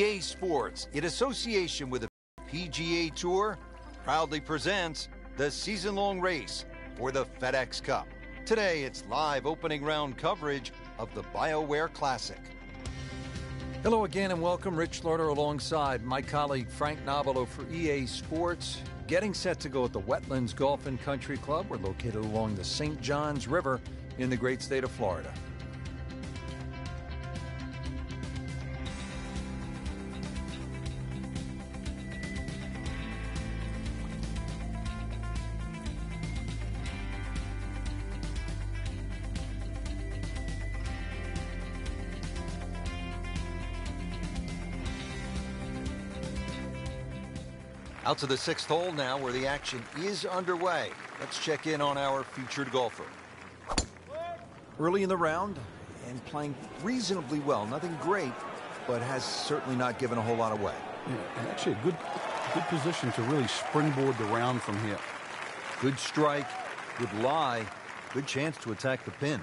EA Sports, in association with the PGA Tour, proudly presents the season-long race for the FedEx Cup. Today, it's live opening round coverage of the BioWare Classic. Hello again and welcome. Rich Slaughter alongside my colleague Frank Novelo for EA Sports. Getting set to go at the Wetlands Golf and Country Club. We're located along the St. Johns River in the great state of Florida. Out to the sixth hole now where the action is underway. Let's check in on our featured golfer. Early in the round and playing reasonably well. Nothing great, but has certainly not given a whole lot away. Yeah, and actually a good position to really springboard the round from here. Good strike, good lie, good chance to attack the pin.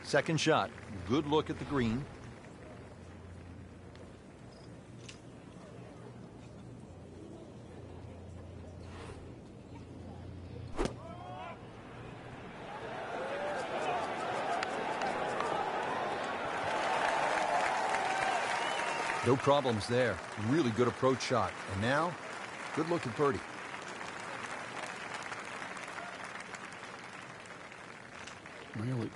Second shot, good look at the green. No problems there. Really good approach shot. And now, good look at birdie. Really.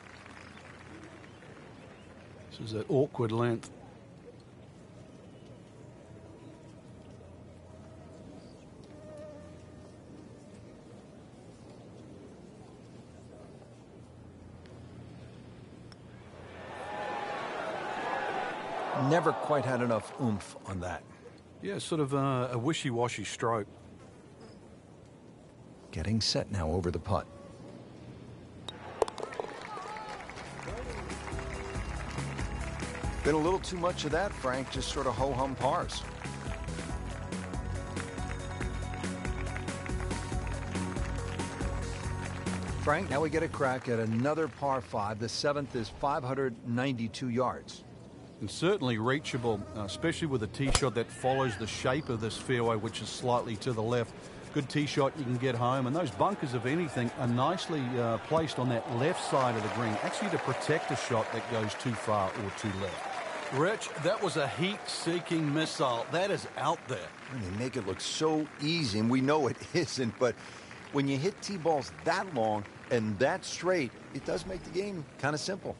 This is that awkward length. Never quite had enough oomph on that. Yeah, sort of a wishy-washy stroke. Getting set now over the putt. Been a little too much of that, Frank. Just sort of ho-hum pars. Frank, now we get a crack at another par 5. The seventh is 592 yards. And certainly reachable, especially with a tee shot that follows the shape of this fairway, which is slightly to the left. Good tee shot, you can get home. And those bunkers, if anything, are nicely placed on that left side of the green, actually to protect a shot that goes too far or too left. Rich, that was a heat-seeking missile. That is out there. And they make it look so easy, and we know it isn't, but when you hit tee balls that long and that straight, it does make the game kind of simple.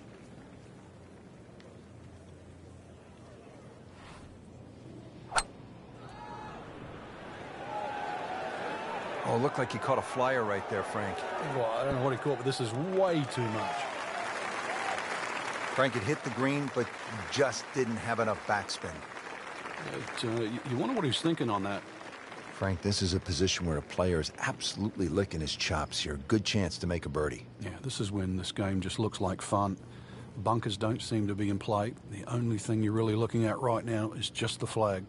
Oh, it looked like he caught a flyer right there, Frank. Well, I don't know what he caught, but this is way too much. Frank had hit the green, but just didn't have enough backspin. You wonder what he's thinking on that. Frank, this is a position where a player is absolutely licking his chops here. Good chance to make a birdie. Yeah, this is when this game just looks like fun. Bunkers don't seem to be in play. The only thing you're really looking at right now is just the flag.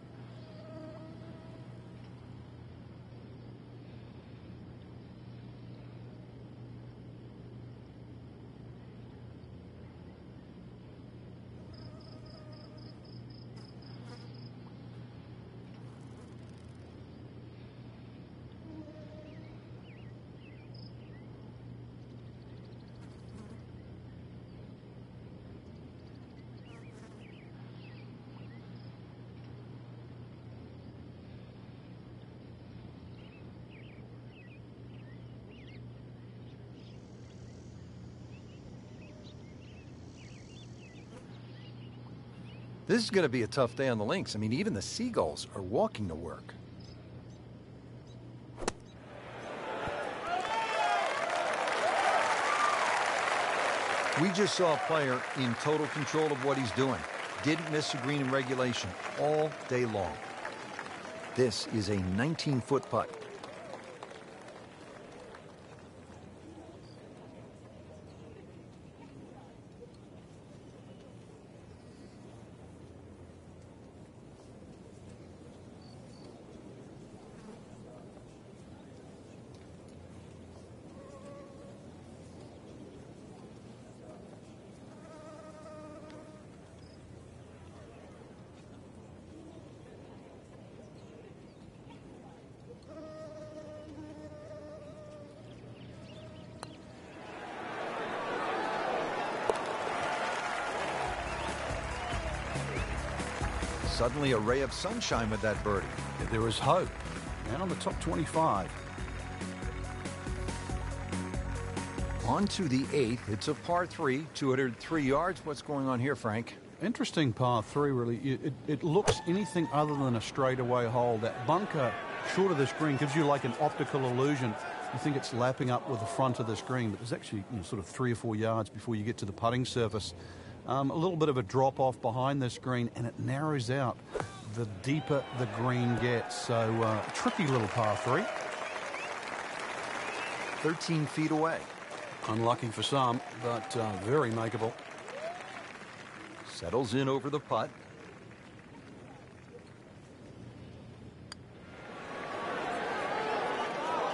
This is going to be a tough day on the links. I mean, even the Seagulls are walking to work. We just saw a player in total control of what he's doing. Didn't miss a green in regulation all day long. This is a 19-foot putt. Suddenly a ray of sunshine with that birdie. There is hope. And on the top 25. On to the 8th. It's a par 3, 203 yards. What's going on here, Frank? Interesting par 3, really. It looks anything other than a straightaway hole. That bunker short of this green gives you like an optical illusion. You think it's lapping up with the front of this green, but there's actually sort of 3 or 4 yards before you get to the putting surface. A little bit of a drop off behind this green, and it narrows out the deeper the green gets. So tricky little par 3. 13 feet away. Unlucky for some, but very makeable. Settles in over the putt.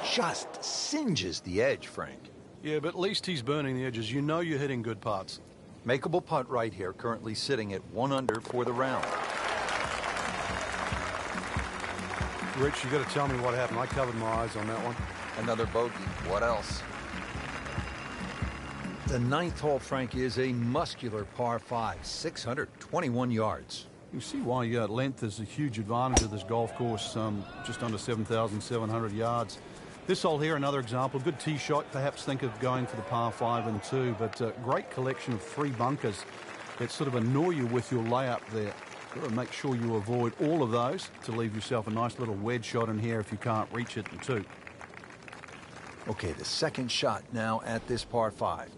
Just singes the edge, Frank. Yeah, but at least he's burning the edges. You know you're hitting good putts. Makeable putt right here, currently sitting at 1 under for the round. Rich, you got to tell me what happened. I covered my eyes on that one. Another bogey. What else? The 9th hole, Frank, is a muscular par 5, 621 yards. You see why length is a huge advantage of this golf course, just under 7,700 yards. This hole here, another example. Good tee shot. Perhaps think of going for the par 5 and 2, but great collection of 3 bunkers that sort of annoy you with your layup there. Got to make sure you avoid all of those to leave yourself a nice little wedge shot in here if you can't reach it in 2. Okay, the second shot now at this par 5.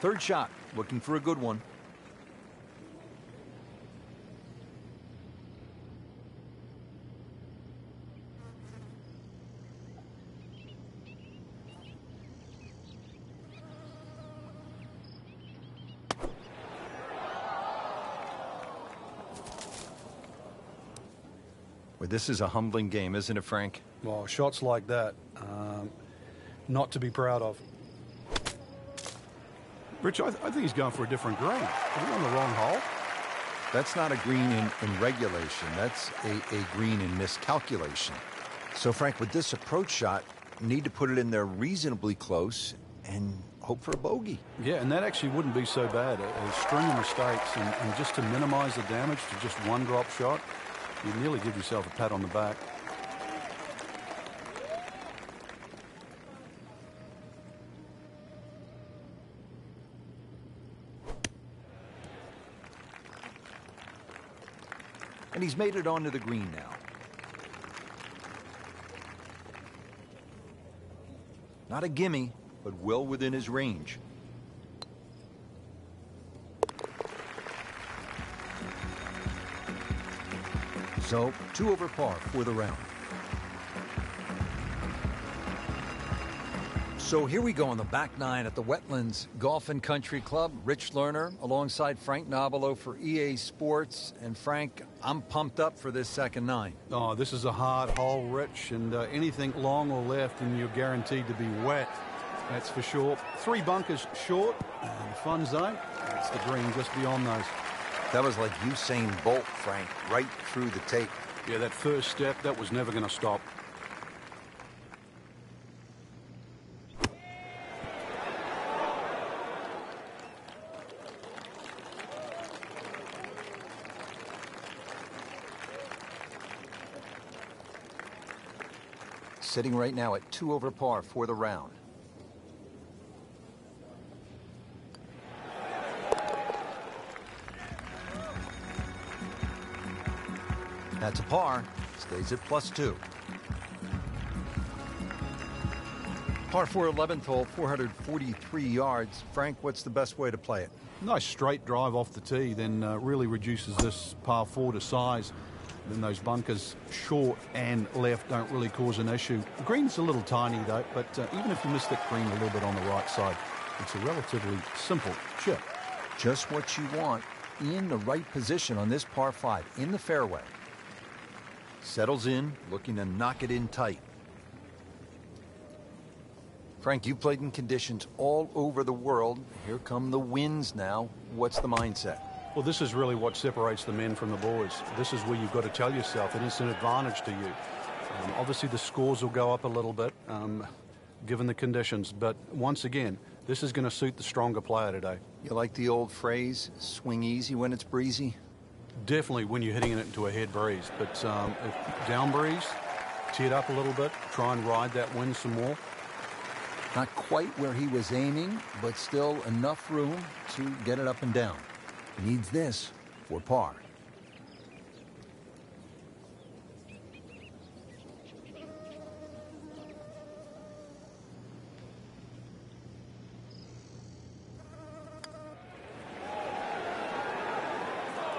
Third shot, looking for a good one. Well, this is a humbling game, isn't it, Frank? Well, shots like that, not to be proud of. Rich, I think he's going for a different green. Are we on the wrong hole? That's not a green in regulation. That's a green in miscalculation. So, Frank, with this approach shot, need to put it in there reasonably close and hope for a bogey. Yeah, and that actually wouldn't be so bad. A string of mistakes, and just to minimize the damage to just one drop shot, you nearly give yourself a pat on the back. And he's made it onto the green now. Not a gimme, but well within his range. So, 2 over par for the round. So here we go on the back 9 at the Wetlands Golf and Country Club. Rich Lerner alongside Frank Nobilo for EA Sports. And Frank, I'm pumped up for this second 9. Oh, this is a hard hole, Rich, and anything long or left and you're guaranteed to be wet. That's for sure. 3 bunkers short, and fun zone. It's the green just beyond those. That was like Usain Bolt, Frank, right through the tape. Yeah, that first step, that was never going to stop. Sitting right now at 2 over par for the round. That's a par. Stays at +2. Par 4 11th hole, 443 yards. Frank, what's the best way to play it? Nice straight drive off the tee, then really reduces this par 4 to size. Then those bunkers short and left don't really cause an issue. The green's a little tiny though, but even if you miss that green a little bit on the right side, it's a relatively simple chip. Just what you want in the right position on this par 5 in the fairway. Settles in, looking to knock it in tight. Frank, you played in conditions all over the world. Here come the winds now. What's the mindset? Well, this is really what separates the men from the boys. This is where you've got to tell yourself it is an advantage to you. Obviously, the scores will go up a little bit, given the conditions. But once again, this is going to suit the stronger player today. You like the old phrase, swing easy when it's breezy? Definitely when you're hitting it into a head breeze. But if down breeze, tee it up a little bit, try and ride that wind some more. Not quite where he was aiming, but still enough room to get it up and down. He needs this for par.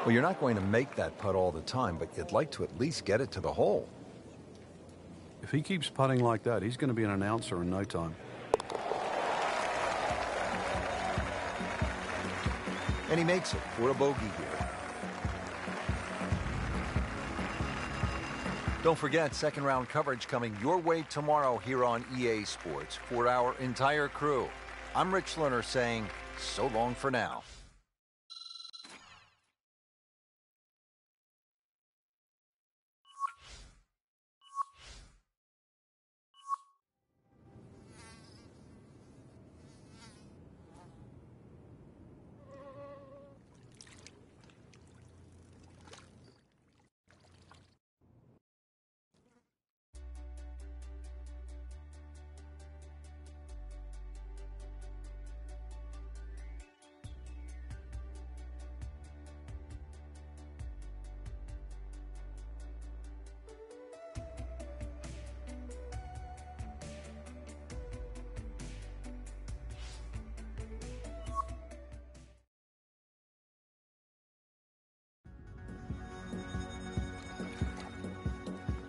Well, you're not going to make that putt all the time, but you'd like to at least get it to the hole. If he keeps putting like that, he's going to be an announcer in no time. And he makes it for a bogey here. Don't forget, second round coverage coming your way tomorrow here on EA Sports for our entire crew. I'm Rich Lerner saying so long for now.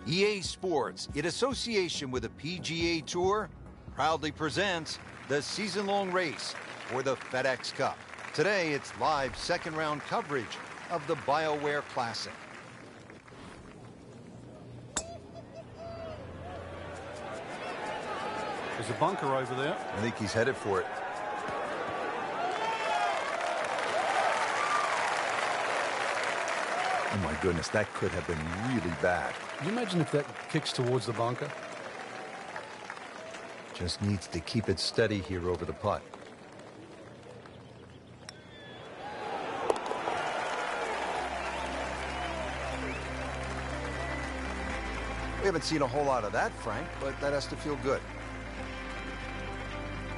EA Sports, in association with the PGA Tour, proudly presents the season-long race for the FedEx Cup. Today, it's live second-round coverage of the BioWare Classic. There's a bunker over there. I think he's headed for it. Oh my goodness, that could have been really bad. Can you imagine if that kicks towards the bunker? Just needs to keep it steady here over the putt. We haven't seen a whole lot of that, Frank, but that has to feel good.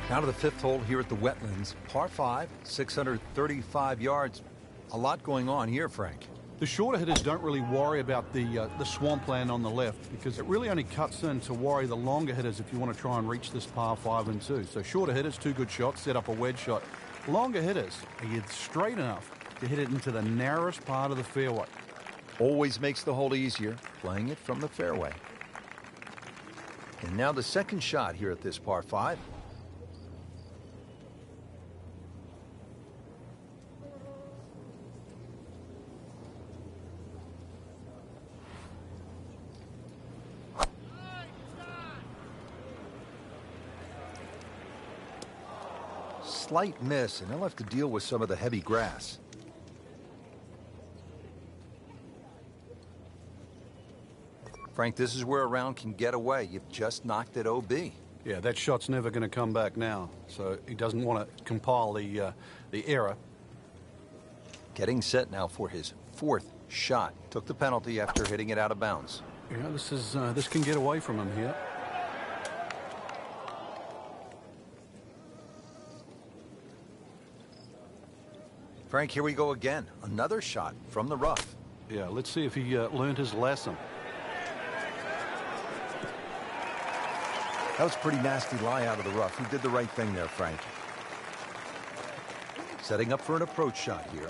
Now to the fifth hole here at the Wetlands. Par 5, 635 yards. A lot going on here, Frank. The shorter hitters don't really worry about the swampland on the left because it really only cuts in to worry the longer hitters if you want to try and reach this par 5 and 2. So shorter hitters, 2 good shots, set up a wedge shot. Longer hitters, are you straight enough to hit it into the narrowest part of the fairway? Always makes the hole easier, playing it from the fairway. And now the second shot here at this par 5. Slight miss, and they'll have to deal with some of the heavy grass. Frank, this is where a round can get away. You've just knocked it OB. Yeah, that shot's never going to come back now, so he doesn't want to compile the error. Getting set now for his fourth shot. Took the penalty after hitting it out of bounds. Yeah, this can get away from him here. Frank, here we go again. Another shot from the rough. Yeah, let's see if he learned his lesson. That was a pretty nasty lie out of the rough. He did the right thing there, Frank. Setting up for an approach shot here.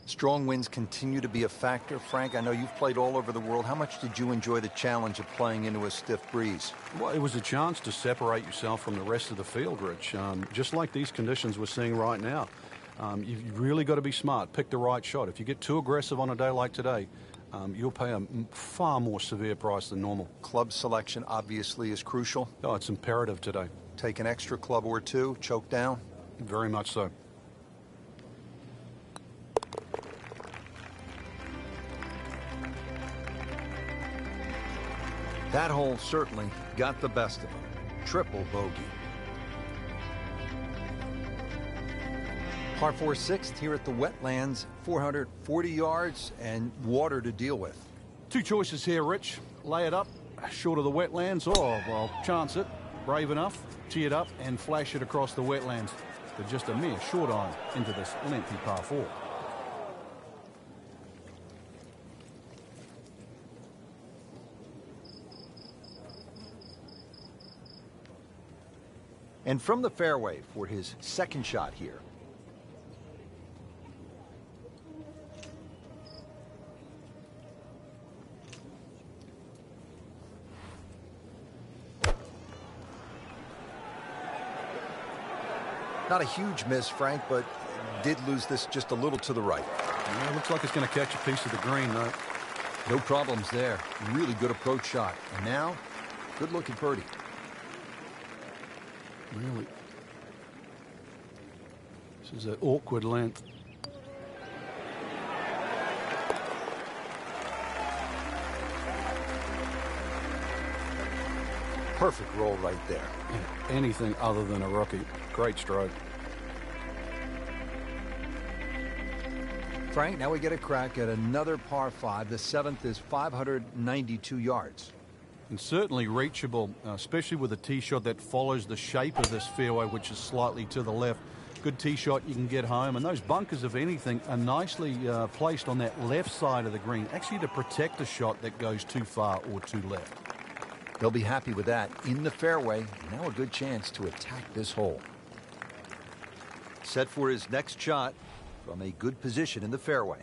Strong winds continue to be a factor. Frank, I know you've played all over the world. How much did you enjoy the challenge of playing into a stiff breeze? Well, it was a chance to separate yourself from the rest of the field, Rich. Just like these conditions we're seeing right now. You've really got to be smart. Pick the right shot. If you get too aggressive on a day like today, you'll pay a far more severe price than normal. Club selection obviously is crucial. Oh, it's imperative today. Take an extra club or two, choke down. Very much so. That hole certainly got the best of him. Triple bogey. Par 4 sixth here at the wetlands, 440 yards and water to deal with. Two choices here, Rich. Lay it up, short of the wetlands, or, well, chance it, brave enough, tee it up and flash it across the wetlands. But just a mere short iron into this lengthy par 4. And from the fairway for his second shot here. Not a huge miss, Frank, but did lose this just a little to the right. Yeah, looks like it's going to catch a piece of the green, though. No problems there. Really good approach shot. And now, good looking birdie. Really. This is an awkward length. Perfect roll right there. Yeah, anything other than a rookie. Great stroke. Frank, now we get a crack at another par 5. The 7th is 592 yards. And certainly reachable, especially with a tee shot that follows the shape of this fairway, which is slightly to the left. Good tee shot, you can get home. And those bunkers, if anything, are nicely placed on that left side of the green, actually to protect a shot that goes too far or too left. They'll be happy with that in the fairway. Now a good chance to attack this hole. Set for his next shot from a good position in the fairway.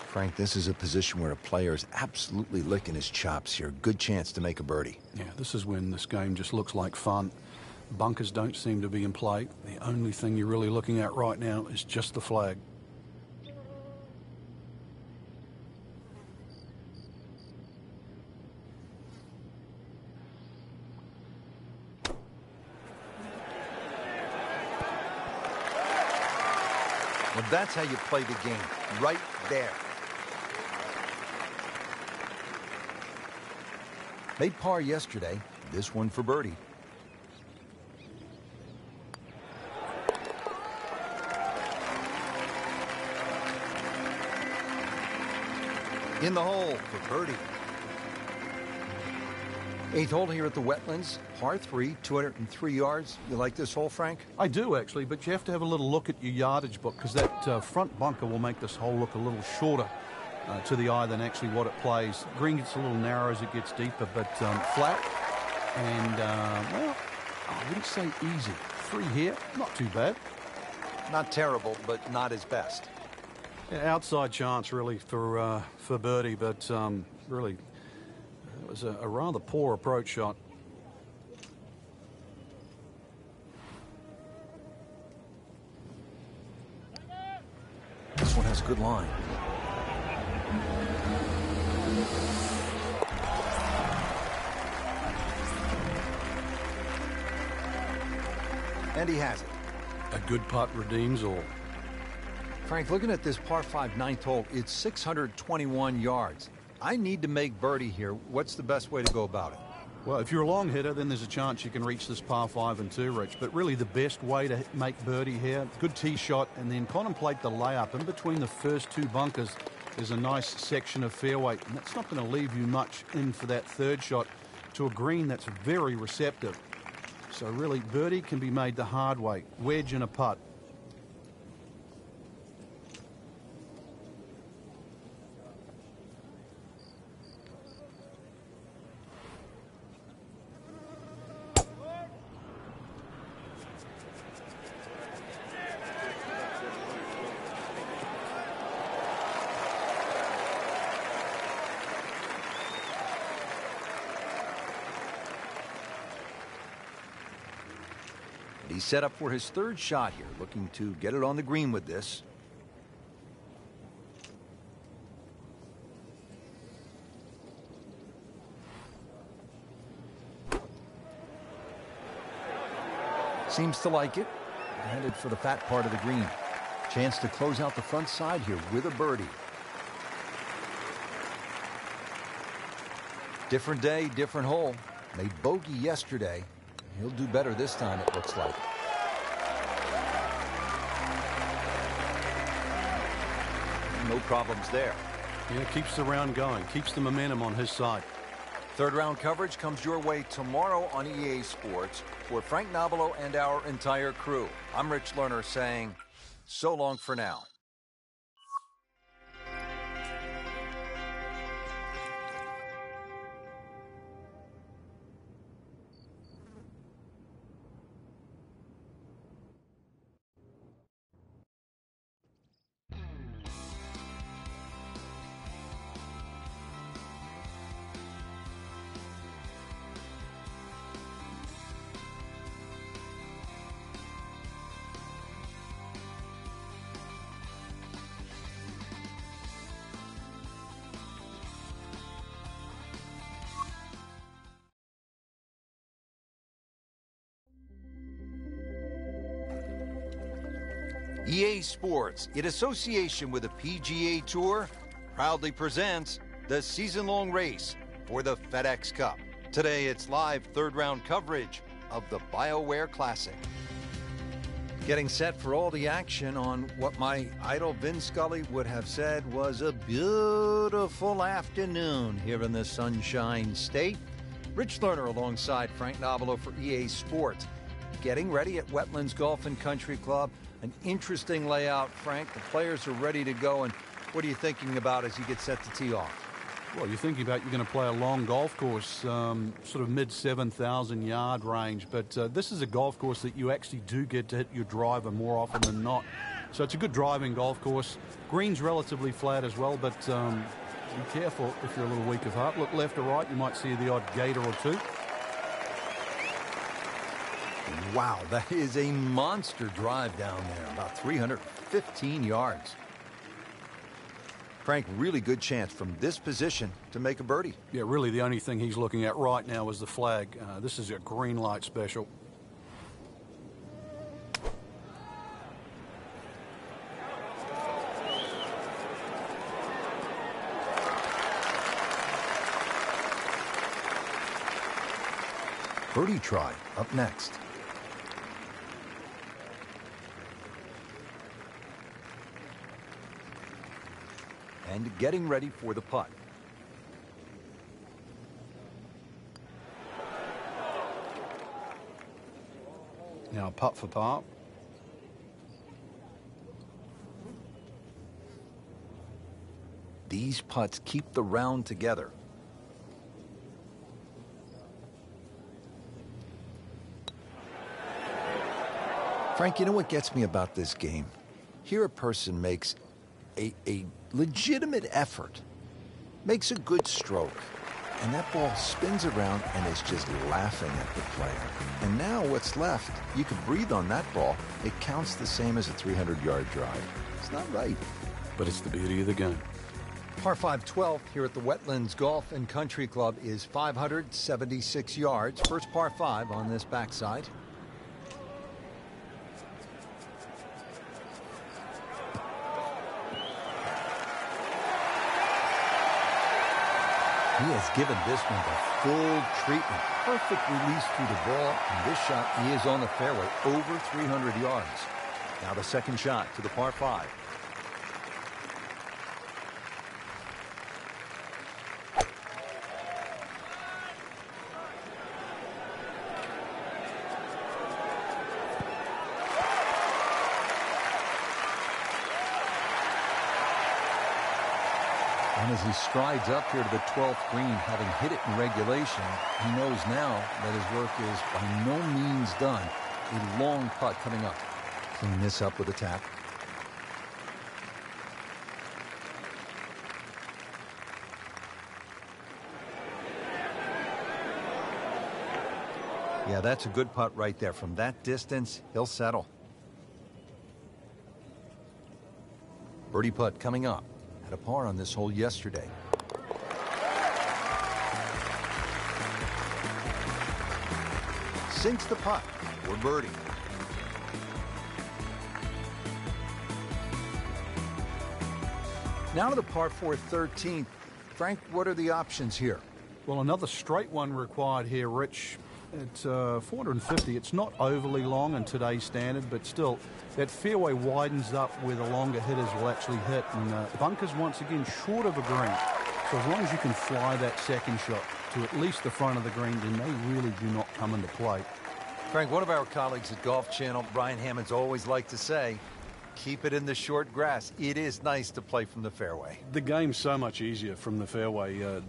Frank, this is a position where a player is absolutely licking his chops here. Good chance to make a birdie. Yeah, this is when this game just looks like fun. Bunkers don't seem to be in play. The only thing you're really looking at right now is just the flag. Well, that's how you play the game, right there. Made par yesterday, this one for birdie. In the hole for birdie. 8th hole here at the wetlands, par 3, 203 yards. You like this hole, Frank? I do, actually, but you have to have a little look at your yardage book, because that front bunker will make this hole look a little shorter to the eye than actually what it plays. Green gets a little narrow as it gets deeper, but flat and, well, I wouldn't say easy. 3 here, not too bad. Not terrible, but not his best. Yeah, outside chance, really, for birdie, but really, it was a rather poor approach shot. This one has a good line. And he has it. A good putt redeems all. Frank, looking at this par 5 9th hole, it's 621 yards. I need to make birdie here. What's the best way to go about it? Well, if you're a long hitter, then there's a chance you can reach this par 5 and 2, Rich. But really the best way to make birdie here, good tee shot, and then contemplate the layup. In between the first 2 bunkers, there's a nice section of fairway, and that's not going to leave you much in for that 3rd shot to a green that's very receptive. So really, birdie can be made the hard way, wedge and a putt. He's set up for his third shot here, looking to get it on the green with this. Seems to like it. Headed for the fat part of the green. Chance to close out the front side here with a birdie. Different day, different hole. Made bogey yesterday. He'll do better this time, it looks like. No problems there. Yeah, keeps the round going. Keeps the momentum on his side. Third round coverage comes your way tomorrow on EA Sports. For Frank Nobilo and our entire crew, I'm Rich Lerner saying so long for now. EA Sports, in association with the PGA Tour, proudly presents the season-long race for the FedEx Cup. Today, it's live third-round coverage of the BioWare Classic. Getting set for all the action on what my idol Vin Scully would have said was a beautiful afternoon here in the Sunshine State. Rich Lerner alongside Frank Nobilo for EA Sports. Getting ready at Wetlands Golf and Country Club. An interesting layout, Frank. The players are ready to go. And what are you thinking about as you get set to tee off? Well, you're thinking about you're going to play a long golf course, sort of mid 7,000 yard range. But this is a golf course that you actually do get to hit your driver more often than not. So it's a good driving golf course. Green's relatively flat as well, but be careful if you're a little weak of heart. Look left or right, you might see the odd gator or two. Wow, that is a monster drive down there, about 315 yards. Frank, really good chance from this position to make a birdie. Yeah, really the only thing he's looking at right now is the flag. This is a green light special. Birdie try up next. And getting ready for the putt. Now putt for par. These putts keep the round together. Frank, you know what gets me about this game? Here a person makes a legitimate effort, makes a good stroke, and that ball spins around and is just laughing at the player. And now what's left, you can breathe on that ball. It counts the same as a 300-yard drive. It's not right. But it's the beauty of the game. Par 5 12th here at the Wetlands Golf and Country Club is 576 yards. First par 5 on this backside. He has given this one the full treatment. Perfect release through the ball, and this shot, he is on the fairway, over 300 yards. Now the second shot to the par 5. And as he strides up here to the 12th green, having hit it in regulation, he knows now that his work is by no means done. A long putt coming up. Clean this up with a tap. Yeah, that's a good putt right there. From that distance, he'll settle. Birdie putt coming up. Had a par on this hole yesterday. Sinks the putt for birdie. Now to the par 4 13th. Frank, what are the options here? Well, another straight one required here, Rich. It's 450. It's not overly long in today's standard, but still, that fairway widens up where the longer hitters will actually hit. And bunkers, once again, short of a green. So as long as you can fly that second shot to at least the front of the green, then they really do not come into play. Frank, one of our colleagues at Golf Channel, Brian Hammond's always liked to say, keep it in the short grass. It is nice to play from the fairway. The game's so much easier from the fairway.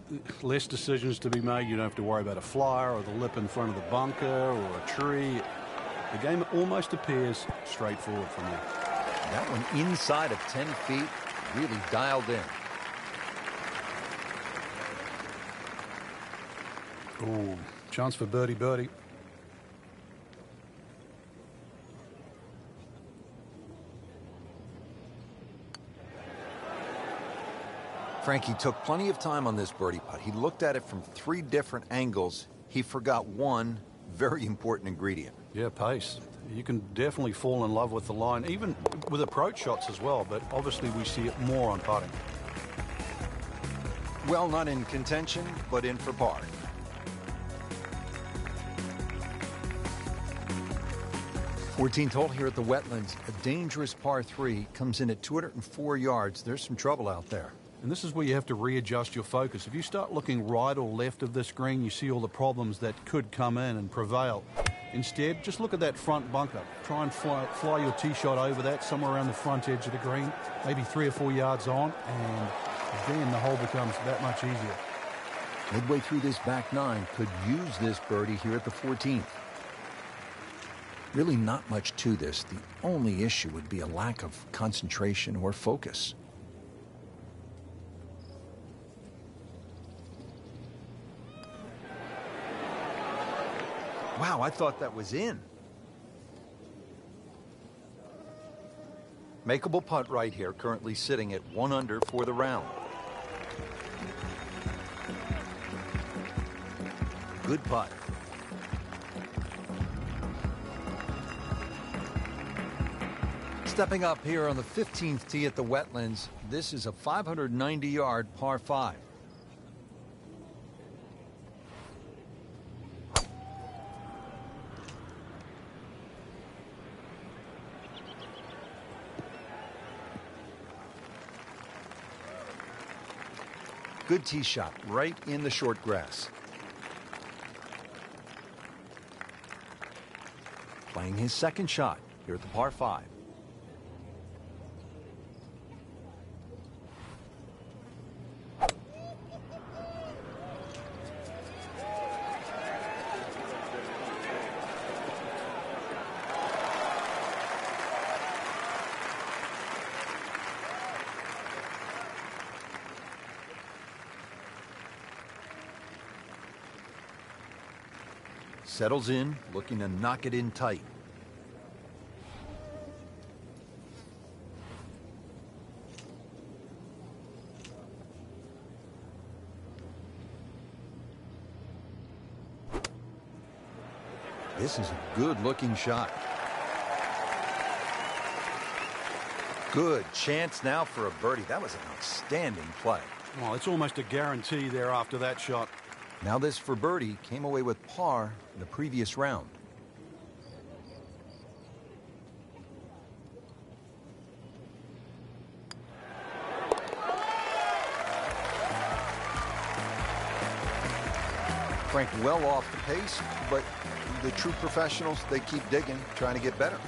Less decisions to be made. You don't have to worry about a flyer or the lip in front of the bunker or a tree. The game almost appears straightforward from there. That one inside of 10 feet, really dialed in. Oh, chance for birdie. Frankie took plenty of time on this birdie putt. He looked at it from 3 different angles. He forgot one very important ingredient. Yeah, pace. You can definitely fall in love with the line, even with approach shots as well, but obviously we see it more on putting. Well, not in contention, but in for par. Fourteenth hole here at the Wetlands. A dangerous par 3 comes in at 204 yards. There's some trouble out there. And this is where you have to readjust your focus. If you start looking right or left of this green, you see all the problems that could come in and prevail. Instead, just look at that front bunker. Try and fly your tee shot over that, somewhere around the front edge of the green, maybe 3 or 4 yards on, and then the hole becomes that much easier. Midway through this back 9, could use this birdie here at the 14th. Really not much to this. The only issue would be a lack of concentration or focus. Wow, I thought that was in. Makeable putt right here, currently sitting at 1 under for the round. Good putt. Stepping up here on the 15th tee at the Wetlands, this is a 590-yard par 5. Good tee shot right in the short grass. Playing his second shot here at the par 5. Settles in, looking to knock it in tight. This is a good-looking shot. Good chance now for a birdie. That was an outstanding play. Well, it's almost a guarantee there after that shot. Now this for birdie, came away with par in the previous round. Frank well off the pace, but the true professionals, they keep digging, trying to get better.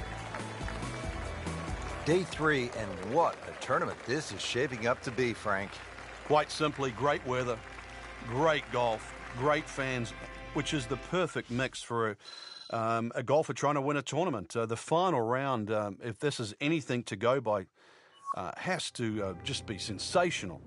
Day 3, and what a tournament this is shaping up to be, Frank. Quite simply, great weather, great golf, great fans, which is the perfect mix for a golfer trying to win a tournament. The final round, if this is anything to go by, has to just be sensational.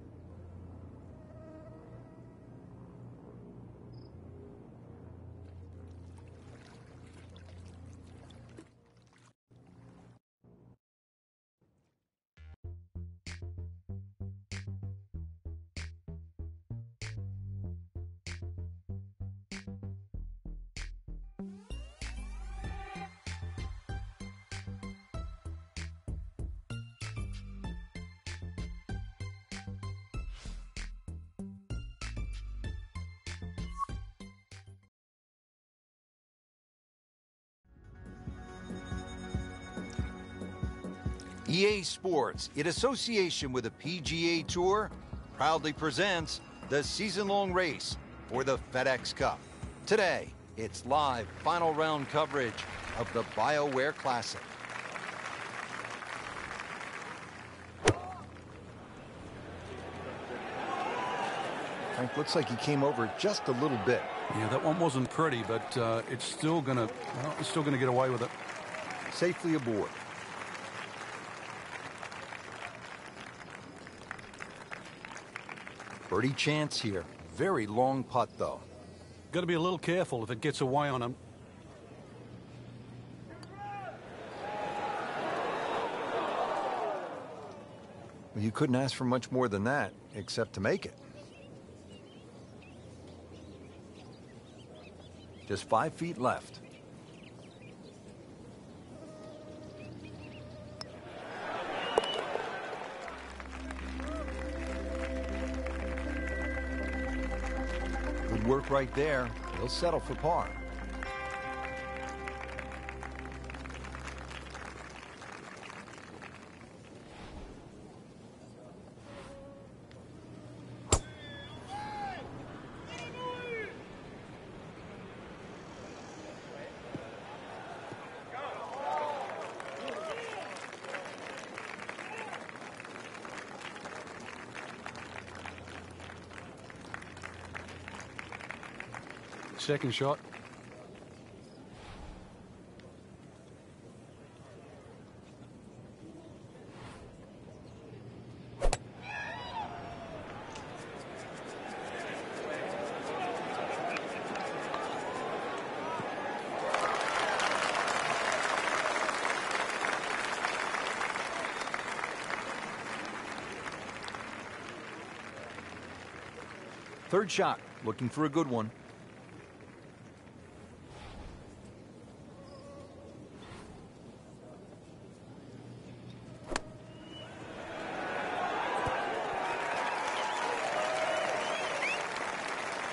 EA Sports, in association with the PGA Tour, proudly presents the season-long race for the FedEx Cup. Today, it's live final round coverage of the BioWare Classic. Frank, looks like he came over just a little bit. Yeah, that one wasn't pretty, but it's still gonna get away with it. Safely aboard. Birdie chance here. Very long putt, though. Got to be a little careful if it gets away on him. Well, you couldn't ask for much more than that, except to make it. Just 5 feet left. Good work right there. He'll settle for par. Second shot. Third shot, looking for a good one.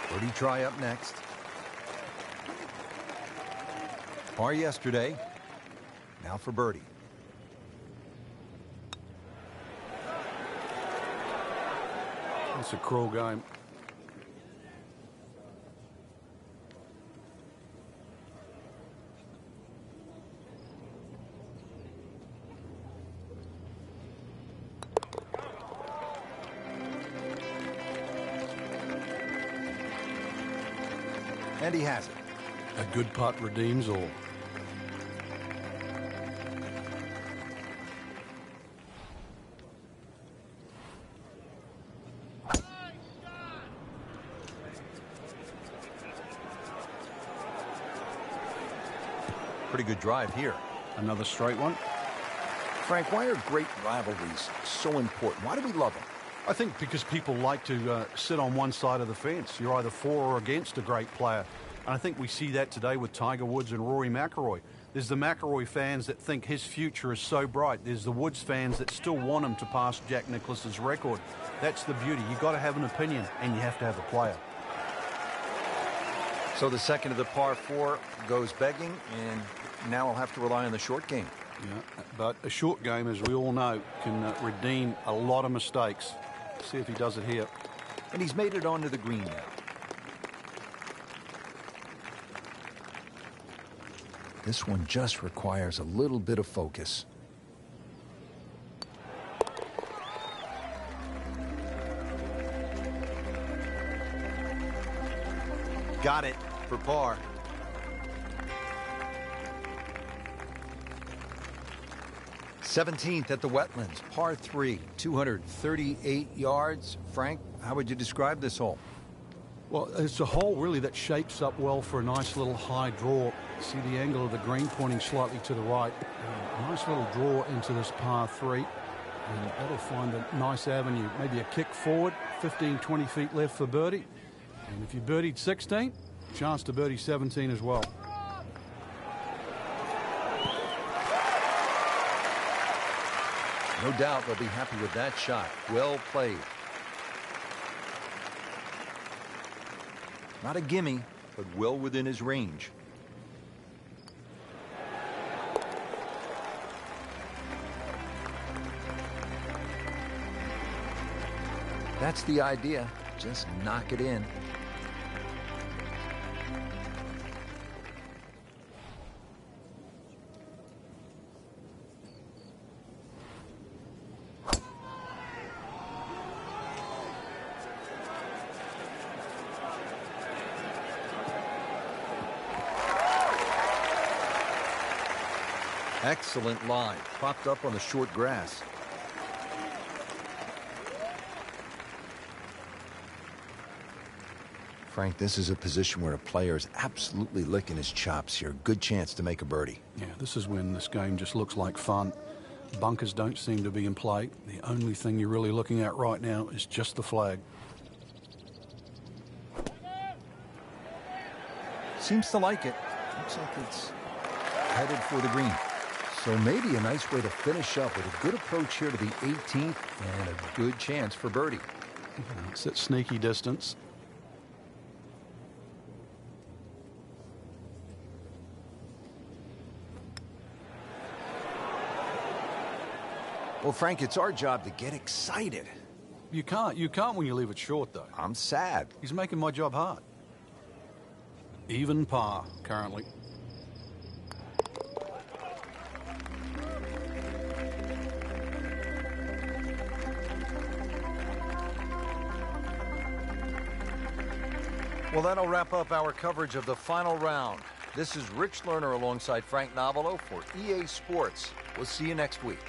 Birdie try up next. Par yesterday. Now for birdie. It's a cruel game. And he has it. A good putt redeems all. Pretty good drive here. Another straight one. Frank, why are great rivalries so important? Why do we love them? I think because people like to sit on one side of the fence. You're either for or against a great player. And I think we see that today with Tiger Woods and Rory McIlroy. There's the McIlroy fans that think his future is so bright. There's the Woods fans that still want him to pass Jack Nicklaus's record. That's the beauty. You've got to have an opinion, and you have to have a player. So the second of the par 4 goes begging, and now I'll have to rely on the short game. Yeah, but a short game, as we all know, can redeem a lot of mistakes. See if he does it here. And he's made it onto the green now. This one just requires a little bit of focus. Got it for par. '17th at the Wetlands, par 3, 238 yards. Frank, how would you describe this hole? Well, it's a hole really that shapes up well for a nice little high draw. See the angle of the green pointing slightly to the right. Nice little draw into this par 3. And that'll find a nice avenue. Maybe a kick forward, 15, 20 feet left for birdie. And if you birdied 16, chance to birdie 17 as well. No doubt they'll be happy with that shot. Well played. Not a gimme, but well within his range. That's the idea. Just knock it in. Excellent line. Popped up on the short grass. Frank, this is a position where a player is absolutely licking his chops here. Good chance to make a birdie. Yeah, this is when this game just looks like fun. Bunkers don't seem to be in play. The only thing you're really looking at right now is just the flag. Seems to like it. Looks like it's headed for the green. So maybe a nice way to finish up with a good approach here to the 18th and a good chance for birdie. It's at sneaky distance. Well, Frank, it's our job to get excited. You can't when you leave it short, though. I'm sad. He's making my job hard. Even par, currently. Well, that'll wrap up our coverage of the final round. This is Rich Lerner alongside Frank Novelo for EA Sports. We'll see you next week.